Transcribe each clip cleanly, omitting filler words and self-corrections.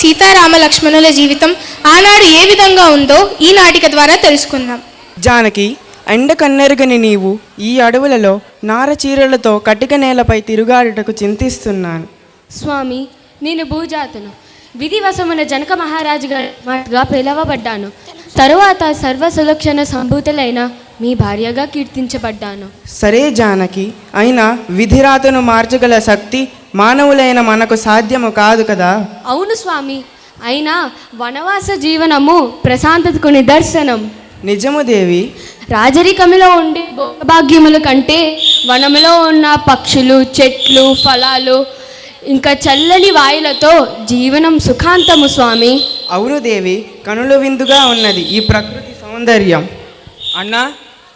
సీతారామ లక్ష్మణుల జీవితం ఆనాడు ఏ విధంగా ఉందో ఈ నాటిక ద్వారా తెలుసుకుందాం. జానకి, ఎండ కన్నెరుగని నీవు ఈ అడవులలో నారచీరలతో కటిక నేలపై తిరుగాడుటకు చింతిస్తున్నాను. స్వామి, నేను భూజాతను. విధివశమున జనక మహారాజు గారిగా పిలవబడ్డాను. తరువాత సర్వసులక్షణ సంభూతులైన మీ భార్యగా కీర్తించబడ్డాను. సరే జానకి, అయినా విధిరాతను మార్చగల శక్తి మానవులైన మనకు సాధ్యము కాదు కదా. అవును స్వామి, అయినా వనవాస జీవనము ప్రశాంతతకు నిదర్శనం. నిజము దేవి. రాజరికములో ఉండే భోగభాగ్యముల కంటే వనములో ఉన్న పక్షులు, చెట్లు, ఫలాలు ఇంకా చల్లని వాయులతో జీవనం సుఖాంతము స్వామి. అవును దేవి, కనుల విందుగా ఉన్నది ఈ ప్రకృతి సౌందర్యం. అన్నా,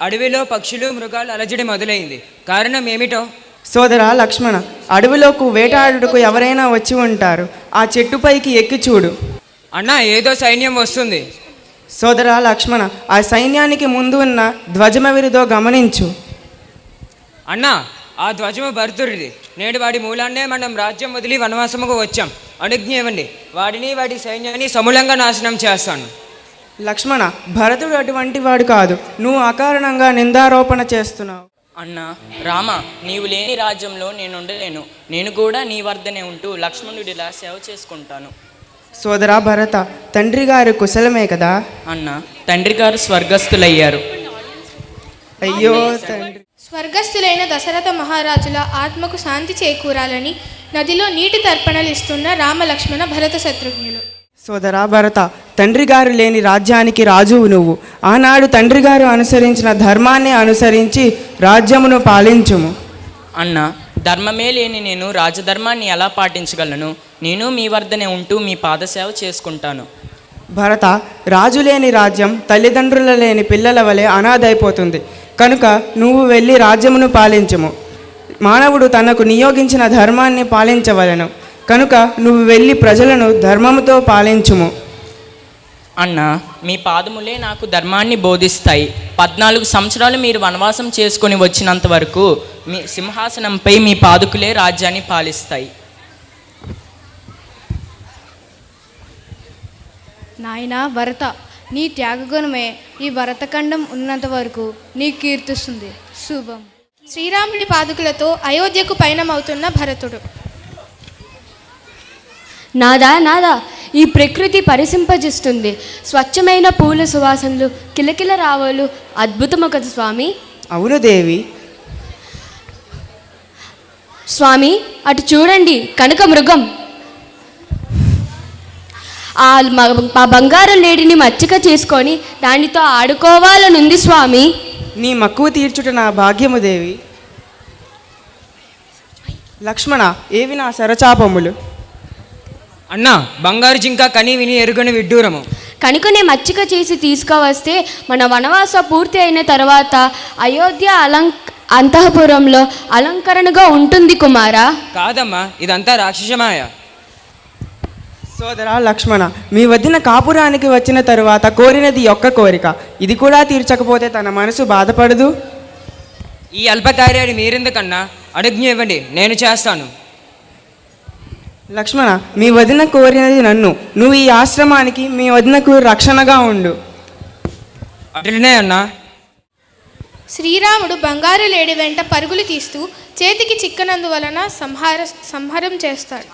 అడవిలో పక్షులు మృగాలు అలజడి మొదలైంది. కారణం ఏమిటో? సోదరా లక్ష్మణ, అడవిలోకి వేటాడుటకు ఎవరైనా వచ్చి ఉంటారు. ఆ చెట్టుపైకి ఎక్కి చూడు. అన్నా, ఏదో సైన్యం వస్తుంది. సోదరా లక్ష్మణ, ఆ సైన్యానికి ముందు ఉన్న ధ్వజమెవరిదో గమనించు. అన్నా, ఆ ధ్వజము భరతుడిది. నేడు వాడి మూలాన్నే మనం రాజ్యం వదిలి వనవాసముకు వచ్చాం. అనుజ్ఞ ఇవ్వండి, వాడిని వాడి సైన్యాన్ని సమూలంగా నాశనం చేస్తాను. లక్ష్మణ, భరతుడు అటువంటి వాడు కాదు. నువ్వు అకారణంగా నిందారోపణ చేస్తున్నావు. అన్నా రామ, నీవు లేని రాజ్యంలో నేను ఉండలేను. నేను కూడా నీ వద్దనే ఉంటూ లక్ష్మణుడిలా సేవ చేసుకుంటాను. సోదరా భరత, తండ్రి గారు కుశలమే కదా? అన్నా, తండ్రి గారు స్వర్గస్థులయ్యారు. అయ్యో తండ్రి. స్వర్గస్థులైన దశరథ మహారాజుల ఆత్మకు శాంతి చేకూరాలని నదిలో నీటి తర్పణలు ఇస్తున్న రామ లక్ష్మణ భరత శత్రుఘ్నులు. సోదరా భరత, తండ్రి గారు లేని రాజ్యానికి రాజువు నువ్వు. ఆనాడు తండ్రి గారు అనుసరించిన ధర్మాన్ని అనుసరించి రాజ్యమును పాలించుము. అన్నా, ధర్మమే లేని నేను రాజధర్మాన్ని ఎలా పాటించగలను? నేను మీ వద్దనే ఉంటూ మీ పాదసేవ చేసుకుంటాను. భరత, రాజు లేని రాజ్యం తల్లిదండ్రుల లేని పిల్లల వలె అనాథైపోతుంది. కనుక నువ్వు వెళ్ళి రాజ్యమును పాలించుము. మానవుడు తనకు నియోగించిన ధర్మాన్ని పాలించవలెను. కనుక నువ్వు వెళ్ళి ప్రజలను ధర్మముతో పాలించుము. అన్నా, మీ పాదములే నాకు ధర్మాన్ని బోధిస్తాయి. 14 సంవత్సరాలు మీరు వనవాసం చేసుకొని వచ్చినంత వరకు మీ సింహాసనంపై మీ పాదుకులే రాజ్యాన్ని పాలిస్తాయి. నాయనా భరత, నీ త్యాగగుణమే ఈ భరతఖండం ఉన్నంత వరకు నీ కీర్తిస్తుంది. శుభం. శ్రీరాముడి పాదుకులతో అయోధ్యకు పయనమవుతున్న భరతుడు. నాదా నాదా, ఈ ప్రకృతి పరిసింపజిస్తుంది. స్వచ్ఛమైన పూల సువాసనలు, కిలకిల రావాలు అద్భుతము కదా స్వామి. అవును దేవి. స్వామి, అటు చూడండి, కనక మృగం. ఆ బంగారు లేడిని మచ్చిక చేసుకొని దానితో ఆడుకోవాలనుంది స్వామి. నీ మక్కువ తీర్చుట నా భాగ్యము దేవి. లక్ష్మణ, ఏవి నా శరచాపములు? అన్నా, బంగారు జింక కని విని ఎరుగని విడ్డూరము. కనుకనే మచ్చిక చేసి తీసుకువస్తే మన వనవాస పూర్తి అయిన తర్వాత అయోధ్య అంతఃపురంలో అలంకరణగా ఉంటుంది కుమారా. కాదమ్మా, ఇదంతా రాక్షసమాయ. సోదరా లక్ష్మణ, మీ వదిన కాపురానికి వచ్చిన తరువాత కోరినది ఒక్క కోరిక. ఇది కూడా తీర్చకపోతే తన మనసు బాధపడదు. ఈ అల్పకార్యాన్ని మీరెందుకన్నా? అనుజ్ఞ ఇవ్వండి, నేను చేస్తాను. లక్ష్మణ, మీ వదిన కోరినది నన్ను. నువ్వు ఈ ఆశ్రమానికి మీ వదినకు రక్షణగా ఉండు. అట్లనే అన్నా. శ్రీరాముడు బంగారు లేడి వెంట పరుగులు తీస్తూ చేతికి చిక్కనందువలన సంహారం చేస్తాడు.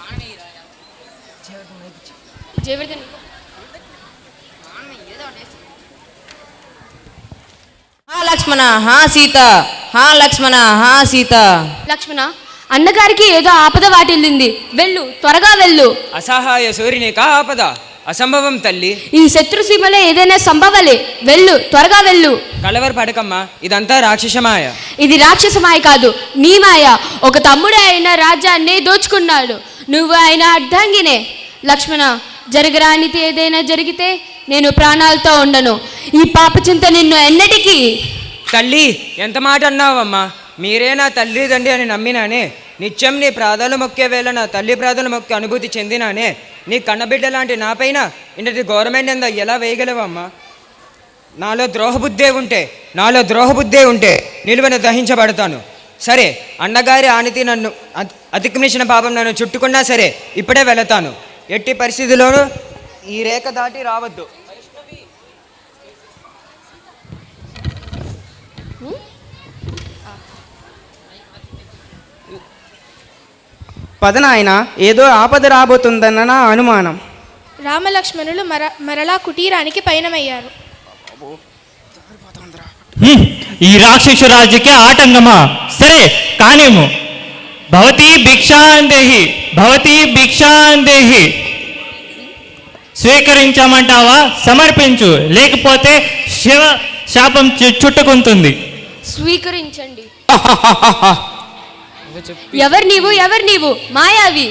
లక్ష్మణ హా సీత, హా లక్ష్మణ హా సీత. లక్ష్మణ, అన్నగారికి ఏదో ఆపద వాటిల్లింది. వెళ్ళు, త్వరగా వెళ్ళు. అసహాయ సూర్యుని కా ఆపద? అసంభవం తల్లి. ఈ శత్రుసీమలో ఏదైనా సంభవలే. వెళ్ళు, త్వరగా వెళ్ళు. కలవర పడకమ్మా, ఇదంతా రాక్షసమాయ. ఇది రాక్షసమాయ కాదు, నీ మాయ. ఒక తమ్ముడే అయిన రాజ్యాన్ని దోచుకున్నాడు. నువ్వు ఆయన అర్ధాంగినే. లక్ష్మణ, జరగరానిది ఏదైనా జరిగితే నేను ప్రాణాలతో ఉండను. ఈ పాపచింత నిన్ను ఎన్నటికీ. తల్లి, ఎంత మాట అన్నావమ్మా? మీరే నా తల్లిదండ్రి అని నమ్మినానే. నిత్యం నీ ప్రాధాలు మొక్కే వేళ నా తల్లి ప్రాధాలు మొక్కే అనుభూతి చెందినానే. నీ కన్నబిడ్డ లాంటి నా పైన ఇంటి గవర్నమెంట్ ఎలా వేయగలవమ్మా? నాలో ద్రోహబుద్ధే ఉంటే నిలువను దహించబడతాను. సరే, అన్నగారి ఆనతి నన్ను అతిక్రమించిన పాపం నన్ను చుట్టుకున్నా సరే, ఇప్పుడే వెళతాను. ఎట్టి పరిస్థితుల్లోనూ ఈ రేఖ దాటి రావద్దు. పదనాయన, ఏదో ఆపద రాబోతుందన్న నా అనుమానం. రామలక్ష్మణులు మరలా కుటీరానికి పయనమయ్యారు. ఈ రాక్షస రాజుకి ఆటంకమా? సరే కానిము. భవతి భిక్షాందేహి, భవతి భిక్షాందేహి. స్వీకరించమంటావా? సమర్పించు, లేకపోతే శివ శాపం చుట్టుకుంటుంది. స్వీకరించండి. ఎవరు నీవు? మాయావి.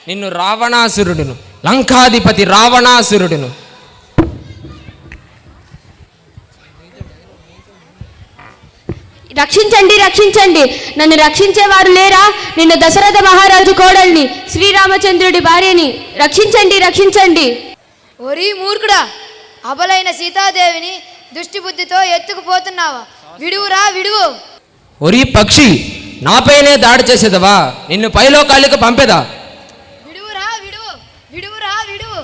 నిన్ను రావణాసురుడును, లంకాధిపతి రావణాసురుడును. రక్షించండి, నన్ను రక్షించేవారు లేరా? నిన్ను దశరథ మహారాజు కోడల్ని, శ్రీరామచంద్రుడి భార్యని. రక్షించండి. ఒరి మూర్ఖుడా, అబలైన సీతాదేవిని దుష్టిబుద్ధితో ఎత్తుకుపోతున్నావా? విడువు. ఒరి పక్షి, నాపైనే దాడి చేసేదవా? నిన్ను పైలోకాలికి పంపేదా? విడువు.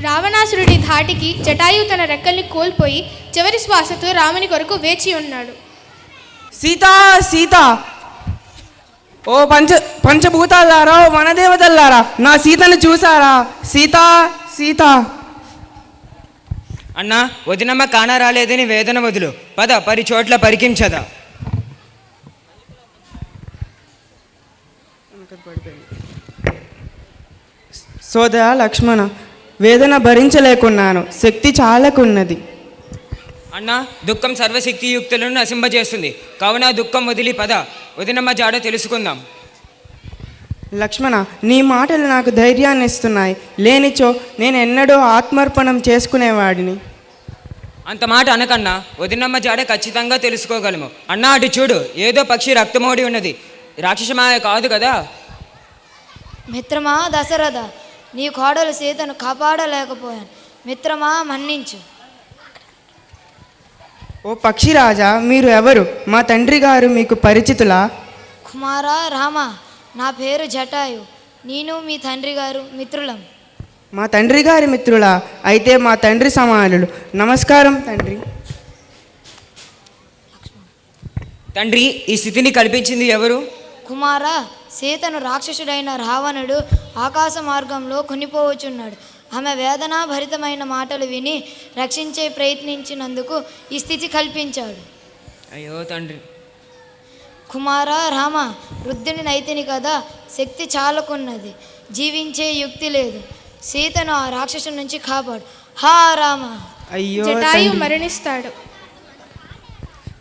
రావణాసురుడి ధాటికి జటాయు తన రెక్కల్ని కోల్పోయి చివరి శ్వాసతో రాముని కొరకు వేచి ఉన్నాడు. సీత, ఓ పంచభూతాలారా, ఓ వనదేవతల్లారా, నా సీతను చూసారా? సీత. అన్నా, వదినమ్మ కాన రాలేదని వేదన వదులు. పద, 10 చోట్ల పరికించదా. సోదర లక్ష్మణ, వేదన భరించలేకున్నాను, శక్తి చాలకున్నది. అన్నా, దుఃఖం సర్వశక్తియుక్తులను నశింపజేస్తుంది. కావున దుఃఖం వదిలి పద, వదినమ్మ జాడ తెలుసుకుందాం. లక్ష్మణ, నీ మాటలు నాకు ధైర్యాన్ని ఇస్తున్నాయి. లేనిచో నేను ఎన్నడూ ఆత్మార్పణం చేసుకునేవాడిని. అంత మాట అనకన్నా, వదినమ్మ జాడ ఖచ్చితంగా తెలుసుకోగలము. అన్నా, అటు చూడు, ఏదో పక్షి రక్తమోడి ఉన్నది. రాక్షసమాయ కాదు కదా? మిత్రమా దశరథ, నీ కోడలు సీతను కాపాడలేకపోయాను. మిత్రమా, మన్నించు. ఓ పక్షిరాజా, మీరు ఎవరు? మా తండ్రి గారు మీకు పరిచితులా? కుమారా రామ, నా పేరు జటాయు. నేను మీ తండ్రి గారు మిత్రులం. మా తండ్రి గారి మిత్రులా? అయితే మా తండ్రి సమానులు. నమస్కారం తండ్రి. తండ్రి, ఈ స్థితిని కల్పించింది ఎవరు? కుమారా, సీతను రాక్షసుడైన రావణుడు ఆకాశ మార్గంలో కొనిపోవచ్చున్నాడు. ఆమె వేదనాభరితమైన మాటలు విని రక్షించే ప్రయత్నించినందుకు ఈ స్థితి కల్పించాడు. అయ్యో తండ్రి. కుమారా రామ, వృద్ధుని నైతిని కదా, శక్తి చాలకున్నది, జీవించే యుక్తి లేదు. సీతను ఆ రాక్షసు నుంచి కాపాడు. హా రామ. అయ్యో జటాయు తండ్రి. మరణిస్తాడు.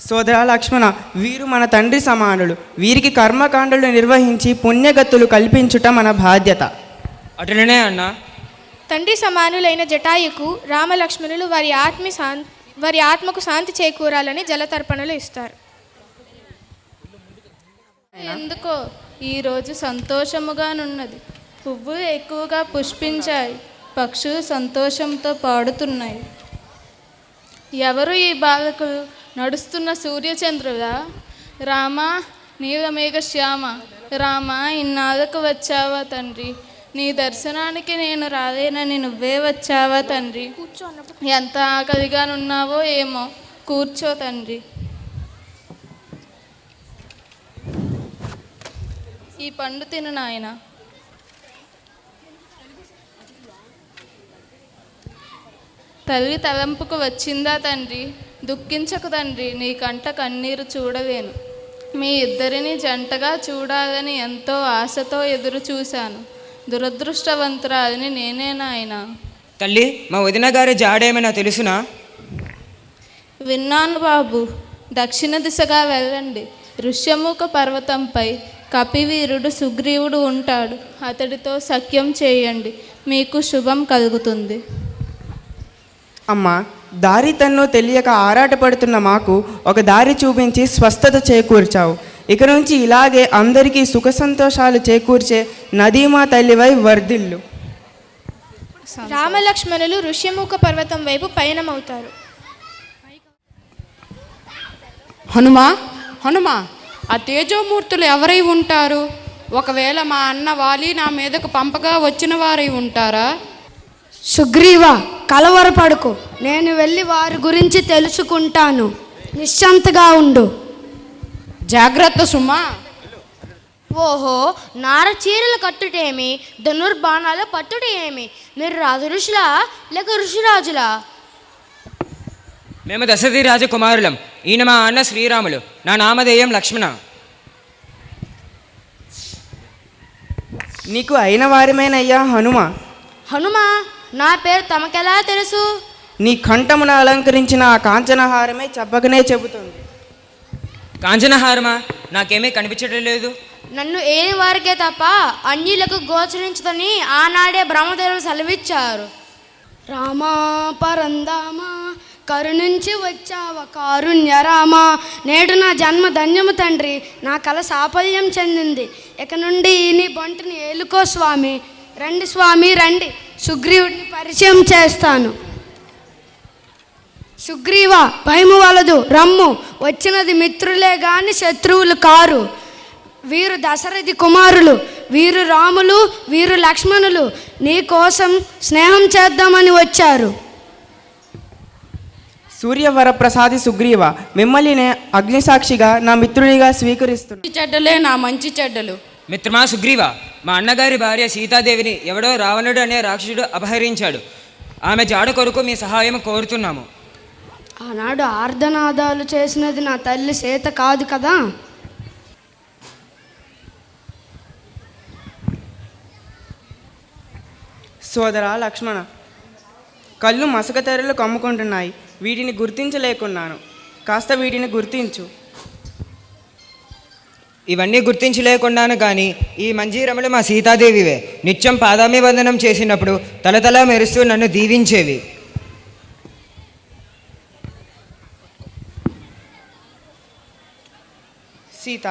సోదర లక్ష్మణ, వీరు మన తండ్రి సమానులు. వీరికి కర్మకాండలు నిర్వహించి పుణ్యగతులు కల్పించుట మన బాధ్యత. అటులనే అన్నా. తండ్రి సమానులైన జటాయుకు రామలక్ష్మణులు వారి ఆత్మకు శాంతి చేకూరాలని జలతర్పణలు ఇస్తారు. ఎందుకో ఈరోజు సంతోషముగానున్నది. పువ్వులు ఎక్కువగా పుష్పించాయి, పక్షులు సంతోషంతో పాడుతున్నాయి. ఎవరు ఈ బాలకులు? నడుస్తున్న సూర్యచంద్రులా? రామా, నీలమేఘ శ్యామ, రామా, ఇన్నాళ్ళకు వచ్చావా తండ్రి? నీ దర్శనానికి నేను రాలేనని నువ్వే వచ్చావా తండ్రి? ఎంత ఆకలిగానున్నావో ఏమో, కూర్చో తండ్రి. ఈ పండు తిను నాయన. తల్లి తలంపుకు వచ్చిందా తండ్రి? దుఃఖించకు తండ్రి, నీ కంట కన్నీరు చూడలేను. మీ ఇద్దరిని జంటగా చూడాలని ఎంతో ఆశతో ఎదురు చూశాను. దురదృష్టవంతురాలిని నేనే నాయనా. తల్లి, మా వదిన గారి జాడేమైనా తెలుసునా? విన్నాను బాబు. దక్షిణ దిశగా వెళ్ళండి. ఋష్యముఖ పర్వతంపై కపివీరుడు సుగ్రీవుడు ఉంటాడు. అతడితో సఖ్యం చేయండి, మీకు శుభం కలుగుతుంది. అమ్మా, దారి తన్ను తెలియక ఆరాటపడుతున్న మాకు ఒక దారి చూపించి స్వస్థత చేకూర్చావు. ఇక నుంచి ఇలాగే అందరికీ సుఖ సంతోషాలు చేకూర్చే నదీమా తల్లివై వర్ధిల్లు. రామలక్ష్మణులు ఋష్యముఖ పర్వతం వైపు పయనమవుతారు. హనుమా, ఆ తేజోమూర్తులు ఎవరై ఉంటారు? ఒకవేళ మా అన్న వాలి నా మీదకు పంపగా వచ్చిన వారై ఉంటారా? సుగ్రీవ, కలవరపడుకు. నేను వెళ్ళి వారి గురించి తెలుసుకుంటాను. నిశ్చంతగా ఉండు. జాగ్రత్త సుమా. ఓహో, నార చీరలు కట్టుటేమి, ధనుర్బాణాలు పట్టుట ఏమి? మీరు రాజఋషులా లేక ఋషిరాజులా? మేము దశరథి రాజకుమారులం. ఈయన మా అన్న శ్రీరాములు. నా నామధేయం లక్ష్మణ. నీకు అయిన వారిమేనయ్యా హనుమ. హనుమా, నా పేరు తమకెలా తెలుసు? నీ కంఠమున అలంకరించిన ఆ కాంచనహారమే చెప్పకనే చెబుతుంది. కాంచనహారమా? నాకేమీ కనిపించడం లేదు. నన్ను ఏని వారికే తప్ప అన్యులకు గోచరించదని ఆనాడే బ్రహ్మదేవులు సెలవిచ్చారు. రామా పరందామా, కరుణించి వచ్చావ కారుణ్య రామా. నేడు నా జన్మ ధన్యము తండ్రి, నా కల సాఫల్యం చెందింది. ఇక నుండి నీ బొంటిని ఏలుకో స్వామి. రండి స్వామి రండి, సుగ్రీవుడిని పరిచయం చేస్తాను. సుగ్రీవ, భయము వలదు, రమ్ము. వచ్చినది మిత్రులే గాని శత్రువులు కారు. వీరు దశరథి కుమారులు, వీరు రాములు, వీరు లక్ష్మణులు. నీ కోసం స్నేహం చేద్దామని వచ్చారు. సూర్యవరప్రసాది సుగ్రీవ, మిమ్మల్ని అగ్నిసాక్షిగా నా మిత్రునిగా స్వీకరిస్తున్నా. చెడ్డలే నా మంచి చెడ్డలు. మిత్రమా సుగ్రీవ, మా అన్నగారి భార్య సీతాదేవిని ఎవడో రావణుడు అనే రాక్షసుడు అపహరించాడు. ఆమె జాడ కొరకు మీ సహాయం కోరుతున్నాము. ఆనాడు ఆర్ధనాదాలు చేసినది నా తల్లి సీత కాదు కదా? సోదరా లక్ష్మణ, కళ్ళు మసక తెరలు కమ్ముకుంటున్నాయి. వీటిని గుర్తించలేకున్నాను. కాస్త వీటిని గుర్తించు. ఇవన్నీ గుర్తించలేకున్నాను కానీ ఈ మంజీరములు మా సీతాదేవివే. నిత్యం పాదాభివందనం చేసినప్పుడు తలతల మెరుస్తూ నన్ను దీవించేవి. సీత,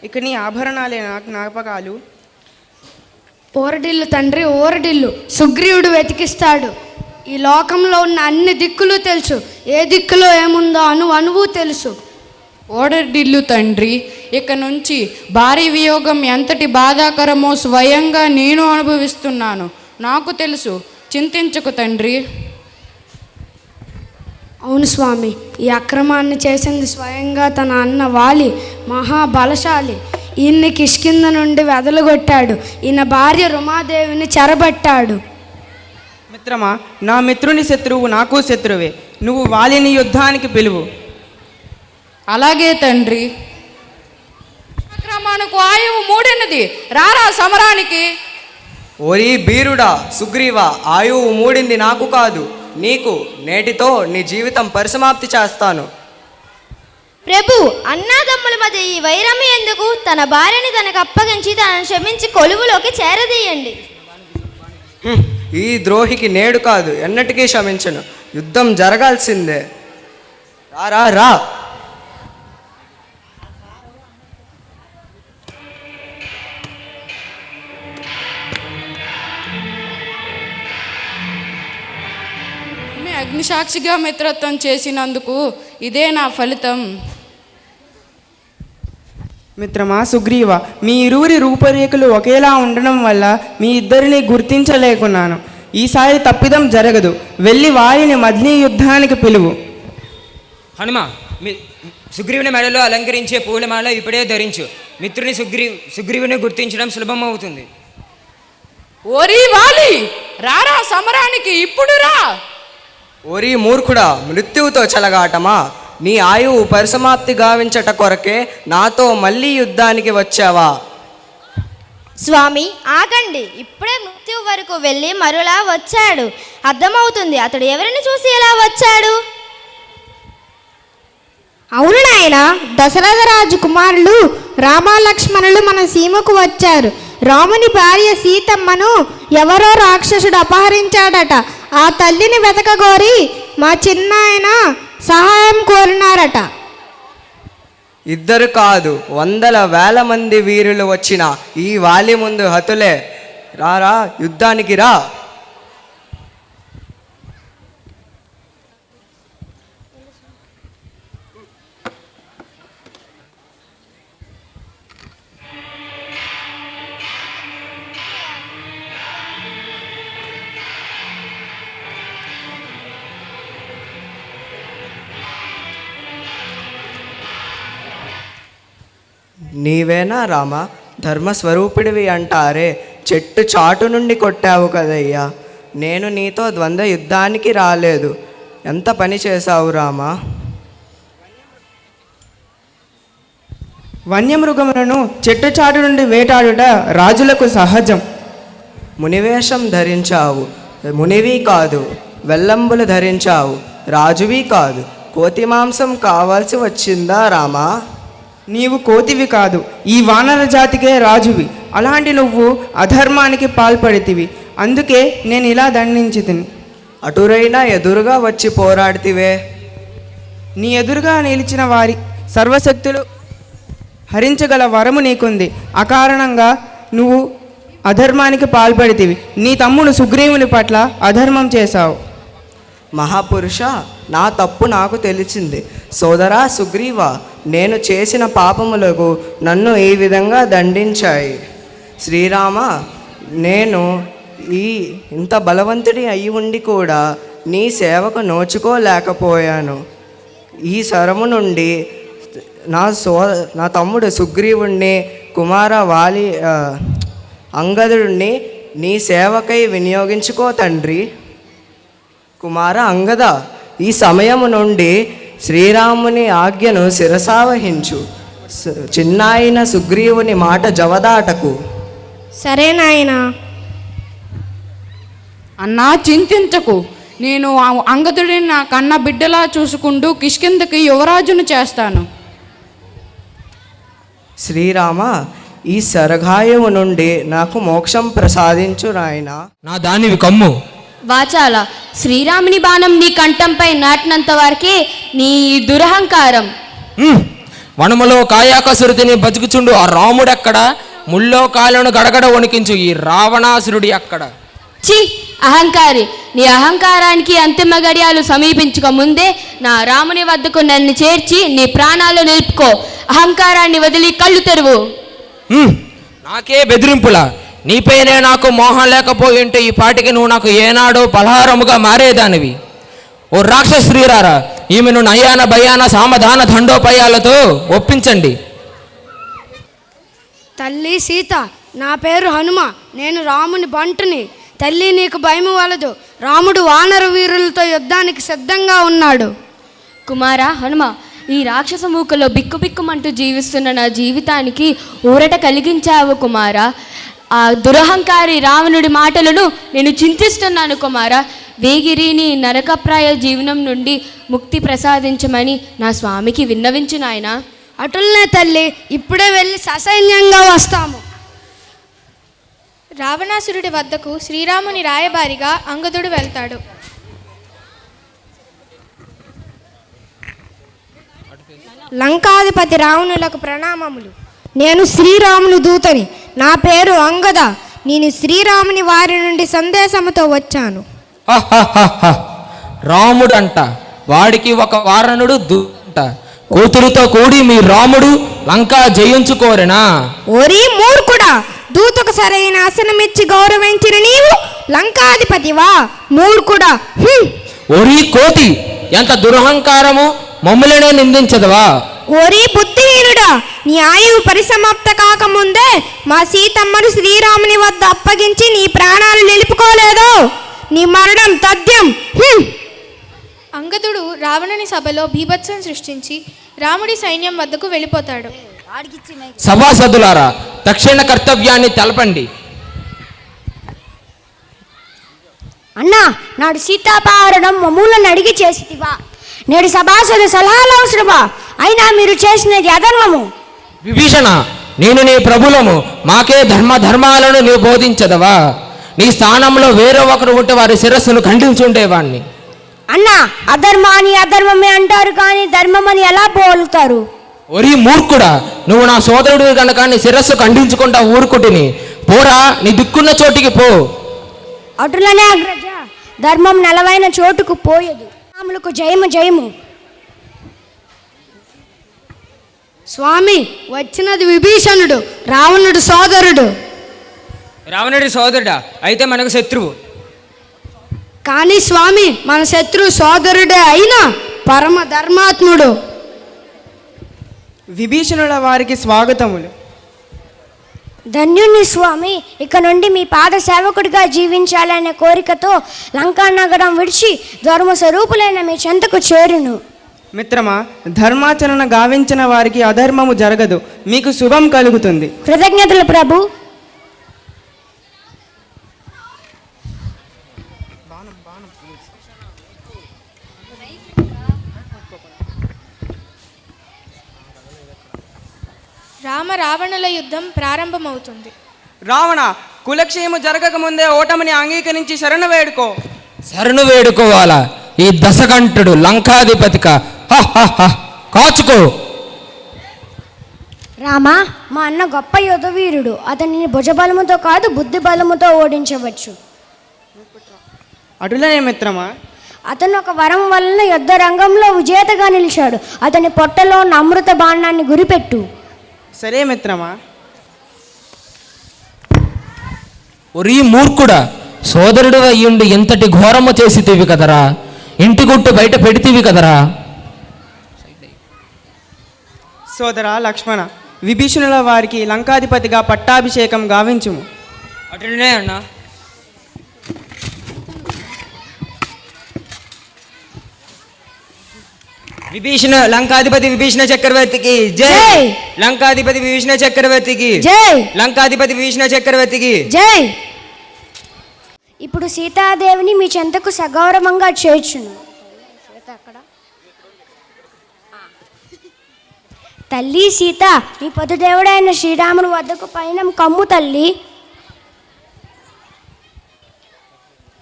ఇక నీ ఆభరణాలే నా జ్ఞాపకాలు. ఓరడిల్లు తండ్రి, ఓరడిల్లు. సుగ్రీవుడు వెతికిస్తాడు. ఈ లోకంలో ఉన్న అన్ని దిక్కులు తెలుసు. ఏ దిక్కులో ఏముందో అణువు తెలుసు. ఓడడిల్లు తండ్రి, ఇక నుంచి భారీ వియోగం ఎంతటి బాధాకరమో స్వయంగా నేను అనుభవిస్తున్నాను. నాకు తెలుసు, చింతించకు తండ్రి. అవును స్వామి, ఈ అక్రమాన్ని చేసింది స్వయంగా తన అన్న వాలి. మహాబలశాలి. ఈయన్ని కిష్కింద నుండి వెదలగొట్టాడు. ఈయన భార్య రుమాదేవిని చెరబట్టాడు. మిత్రమా, నా మిత్రుని శత్రువు నాకు శత్రువే. నువ్వు వాలిని యుద్ధానికి పిలువు. అలాగే తండ్రి. అక్రమానికి ఆయువు మూడినది, రారా సమరానికి. ఓరి బీరుడా సుగ్రీవ, ఆయువు మూడింది నాకు కాదు నీకు. నేటితో నీ జీవితం పరిసమాప్తి చేస్తాను. ప్రభు, అన్నాదమ్ముల మధ్య ఈ వైరము ఎందుకు? తన భార్యని తనకు అప్పగించి తనను క్షమించి కొలువులోకి చేరదీయండి. ఈ ద్రోహికి నేడు కాదు ఎన్నటికీ క్షమించను. యుద్ధం జరగాల్సిందే. రా రా. మీ అగ్నిసాక్షిగా మిత్రత్వం చేసినందుకు ఇదే నా ఫలితం. మిత్రమా సుగ్రీవ, మీ ఇరువురి రూపురేఖలు ఒకేలా ఉండడం వల్ల మీ ఇద్దరిని గుర్తించలేకున్నాను. ఈసారి తప్పిదం జరగదు. వెళ్ళి వారిని మధ్య యుద్ధానికి పిలువు. హనుమ, సుగ్రీవుని మెడలో అలంకరించే పూలమాల ఇప్పుడే ధరించు. మిత్రుని సుగ్రీవుని గుర్తించడం సులభం అవుతుంది. ఓరి వాలి, రారా సమరానికి, ఇప్పుడు రా. ఓరి మూర్ఖుడా, మృత్యువుతో చెలగాటమా? నీ ఆయువు పరిసమాప్తి గావించట కొరకే నాతో మళ్ళీ యుద్ధానికి వచ్చావా? స్వామి ఆగండి. ఇప్పుడే మృత్యు వరకు వెళ్ళి మరులా వచ్చాడు. అర్థమవుతుంది అతడు ఎవరిని చూసి ఎలా వచ్చాడు. అవును నాయన, దశరథరాజు కుమారులు రామలక్ష్మణులు మన సీమకు వచ్చారు. రాముని భార్య సీతమ్మను ఎవరో రాక్షసుడు అపహరించాడట. ఆ తల్లిని వెతకగోరి మా చిన్నాయన సహాయం కోరినారట. ఇద్దరు కాదు, వందల వేల మంది వీరులు వచ్చిన ఈ వాలి ముందు హతులే. రారా, యుద్ధానికి రా. నీవేనా రామ ధర్మస్వరూపుడివి అంటారే, చెట్టు చాటు నుండి కొట్టావు కదయ్యా. నేను నీతో ద్వంద్వ యుద్ధానికి రాలేదు. ఎంత పని చేశావు రామా. వన్యమృగములను చెట్టు చాటు నుండి వేటాడుట రాజులకు సహజం. మునివేషం ధరించావు, మునివి కాదు. వెల్లంబులు ధరించావు, రాజువి కాదు. కోతి మాంసం కావాల్సి వచ్చిందా రామా. నీవు కోతివి కాదు, ఈ వానర జాతికే రాజువి. అలాంటి నువ్వు అధర్మానికి పాల్పడితివి, అందుకే నేను ఇలా దండించి తిని. అటురైనా ఎదురుగా వచ్చి పోరాడితివే. నీ ఎదురుగా నిలిచిన వారి సర్వశక్తులు హరించగల వరము నీకుంది. అకారణంగా నువ్వు అధర్మానికి పాల్పడితివి. నీ తమ్ముడు సుగ్రీవుని పట్ల అధర్మం చేశావు. మహాపురుష, నా తప్పు నాకు తెలిసింది. సోదరా సుగ్రీవా, నేను చేసిన పాపములకు నన్ను ఈ విధంగా దండించాయి. శ్రీరామ, నేను ఇంత బలవంతుడి అయి ఉండి కూడా నీ సేవకు నోచుకోలేకపోయాను. ఈ శరము నుండి నా తమ్ముడు సుగ్రీవుణ్ణి, కుమార వాలి అంగదుడిని నీ సేవకై వినియోగించుకో తండ్రి. కుమార అంగద, ఈ సమయము నుండి శ్రీరాముని ఆజ్ఞను శిరసావహించు. చిన్నాయన సుగ్రీవుని మాట జవదాటకు. సరే నాయనా. అన్నా చింతించకు, నేను అంగదుడిని నా కన్న బిడ్డలా చూసుకుంటూ కిష్కిందకి యువరాజును చేస్తాను. శ్రీరామ, ఈ సరగాయము నుండి నాకు మోక్షం ప్రసాదించు నాయనా. నా దానివి కమ్ము. వాచాల, శ్రీరాముని బాణం నీ కంఠంపై నాటినంత వరకే నీ దురహంకారం. వనములో కాయాకసురుతిని బతుకుచుండు ఆ రాముడెక్కడ, ముల్లో కాలను గడగడ వణికించు ఈ రావణాసురుడి అక్కడ. చి అహంకారి, నీ అహంకారానికి అంతిమ గడియాలు సమీపించక ముందే నా రాముని వద్దకు నన్ను చేర్చి నీ ప్రాణాలు నిలుపుకో. అహంకారాన్ని వదిలి కళ్ళు తెరువు. నాకే బెదిరింపులా? నీపైనే నాకు మోహం లేకపోయింటే ఈ పాటికి నువ్వు నాకు ఏనాడో పలహారముగా మారేదానివి. ఓ రాక్షస శ్రీరారా, ఈమెను నయాన భయాన సామధాన దండోపాయాలతో ఒప్పించండి. తల్లి సీత, నా పేరు హనుమ, నేను రాముని బంటుని. తల్లి నీకు భయము వలదు, రాముడు వానర వీరులతో యుద్ధానికి సిద్ధంగా ఉన్నాడు. కుమార హనుమ, ఈ రాక్షస మూకలో బిక్కుబిక్కుమంటూ జీవిస్తున్న నా జీవితానికి ఊరట కలిగించావు కుమార. ఆ దురహంకారి రావణుడి మాటలను నేను చింతిస్తున్నాను కుమార. వేగిరిని నరకప్రాయ జీవనం నుండి ముక్తి ప్రసాదించమని నా స్వామికి విన్నవించు నాయన. అటులనే తల్లి, ఇప్పుడే వెళ్ళి ససైన్యంగా వస్తాము. రావణాసురుడి వద్దకు శ్రీరాముని రాయబారిగా అంగదుడు వెళ్తాడు. లంకాధిపతి రావణులకు ప్రణామములు. నేను శ్రీరాముని దూతని. నా పేరు అంగద. నేను శ్రీరాముని వారి నుండి సందేశముతో వచ్చాను. రాముడంట, వాడికి ఒక వారణుడు దూత. కూతురుతో కూడి మీ రాముడు లంకా జయించుకోరెనా? ఓరి మూర్ఖుడా, దూతకు సరైన ఆసనమిచ్చి గౌరవించిన నీవు లంకాధిపతివా? మూర్ఖుడా! ఓరి కోతి, ఎంత దురహంకారము! మమ్ములనే నిందించదవా? ఓరి బుద్ధిహీనుడా, నీ ఆయువు పరిసమాప్త కాకముందే మా సీతమ్మను శ్రీరాముని వద్ద అప్పగించి నీ ప్రాణాలు నిలుపుకోలేదో నీ మరణం తథ్యం. అంగదుడు రావణుని సభలో బీభత్సం సృష్టించి రాముడి సైన్యం వద్దకు వెళ్ళిపోతాడు. సభాసదులారా, తక్షణ కర్తవ్యాన్ని తెలపండి. అన్నా, నాడు సీతాపహరణం మమ్ములను అడిగి చేసివా? నేడు సభాసదు సలహాలు అవసరమా? అయినా మీరు చేసినది అధర్మము. విభీషణ, నేను నీ ప్రభులము, మాకే ధర్మాలను నీవు బోధించదవా? నీ స్థానంలో వేరే ఒకరు ఉంటే వారి శిరస్సును ఖండించుండేవాణ్ణి. అన్నా, అధర్మాన్ని అధర్మమే అంటారు కానీ ధర్మమని ఎలా పోలుతారు? ఒరి మూర్ఖుడా, నువ్వు నా సోదరుడు కనుక నీ శిరస్సు ఖండించుకుంటా ఊరుకుటిని. పోరా, నీ దిక్కున్న చోటికి పో. అటులనే అగ్రజ, ధర్మం నెలవైన చోటుకు పోయదు. రాములకు జయము జయము. స్వామి, వచ్చినది విభీషణుడు, రావణుడు సోదరుడు. రావణుడి సోదరుడా? అయితే మనకు శత్రువు. కానీ స్వామి, మన శత్రువు సోదరుడే అయినా పరమ ధర్మాత్ముడు. విభీషణుల వారికి స్వాగతములు. ధన్యుని స్వామి, ఇక నుండి మీ పాద సేవకుడిగా జీవించాలనే కోరికతో లంకా నగరం విడిచి ధర్మస్వరూపులైన మీ చెంతకు చేరును. మిత్రమా, ధర్మాచరణ గావించిన వారికి అధర్మము జరగదు, మీకు శుభం కలుగుతుంది. కృతజ్ఞతలు ప్రభు. రావణుల యుద్ధం ప్రారంభమవుతుంది. రావణ, కులక్షయము జరగకముందే ఓటమిని అంగీకరించి శరణు వేడుకో. శరణు వేడుకోవాలా? ఈ దశకంఠుడు లంకాధిపతిక కాచుకో. రామా, మా అన్న గొప్ప యుద్ధవీరుడు. అతనిని భుజబలముతో కాదు బుద్ధి బలముతో ఓడించవచ్చు. అటులనే మిత్రమా. అతను ఒక వరం వలన యుద్ధ రంగంలో విజేతగా నిలిచాడు. అతని పొట్టలో ఉన్న అమృత బాణాన్ని గురిపెట్టు. సరే మిత్రమా. ఒరీ మూర్ఖుడా, సోదరుడు అయ్యుండి ఎంతటి ఘోరము చేసితివి కదరా, ఇంటి గుట్టు బయట పెడితివి కదరా. సోదరా లక్ష్మణ, విభీషణుల వారికి లంకాధిపతిగా పట్టాభిషేకం గావించుము. అటునే అన్నా. విభీషణ లంకాధిపతి విభీషణ చక్రవర్తికి జై. లంకాధిపతి విభీషణ చక్రవర్తికి జై. లంకాధిపతి విభీషణ చక్రవర్తికి జై. ఇప్పుడు సీతాదేవిని మీ చెంతకు సగౌరవంగా చేర్చును. తల్లి సీత, మీ పదుదేవుడైన శ్రీరాముని వద్దకు పయనం కమ్ము తల్లి.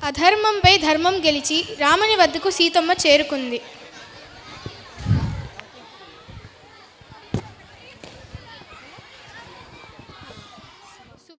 అధర్మంపై ధర్మం గెలిచి రాముని వద్దకు సీతమ్మ చేరుకుంది.